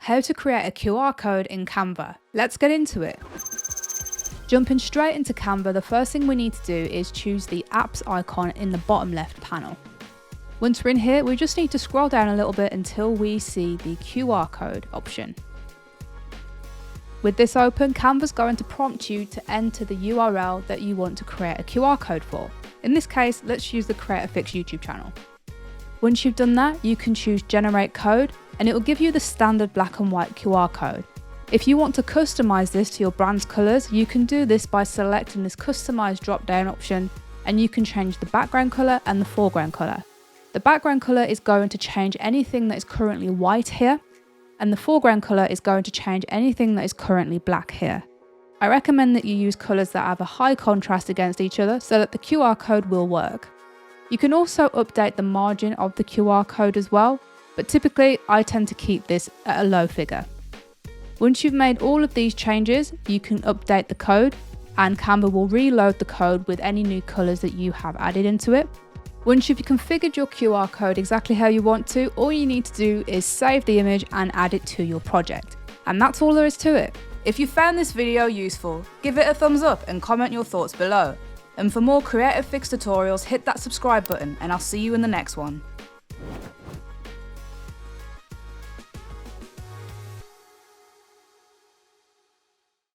how to create a QR code in Canva. Let's get into it. Jumping straight into Canva, the first thing we need to do is choose the apps icon in the bottom left panel. Once we're in here, we just need to scroll down a little bit until we see the QR code option. With this open, Canva's going to prompt you to enter the URL that you want to create a QR code for. In this case, let's use the Create a Fix YouTube channel. Once you've done that, you can choose Generate Code, and it will give you the standard black and white QR code. If you want to customize this to your brand's colors, you can do this by selecting this Customize drop-down option, and you can change the background color and the foreground color. The background color is going to change anything that is currently white here, and the foreground color is going to change anything that is currently black here. I recommend that you use colors that have a high contrast against each other so that the QR code will work. You can also update the margin of the QR code as well, but typically I tend to keep this at a low figure. Once you've made all of these changes, you can update the code, and Canva will reload the code with any new colors that you have added into it. Once you've configured your QR code exactly how you want to, all you need to do is save the image and add it to your project. And that's all there is to it. If you found this video useful, give it a thumbs up and comment your thoughts below. And for more Create a Fix tutorials, hit that subscribe button, and I'll see you in the next one.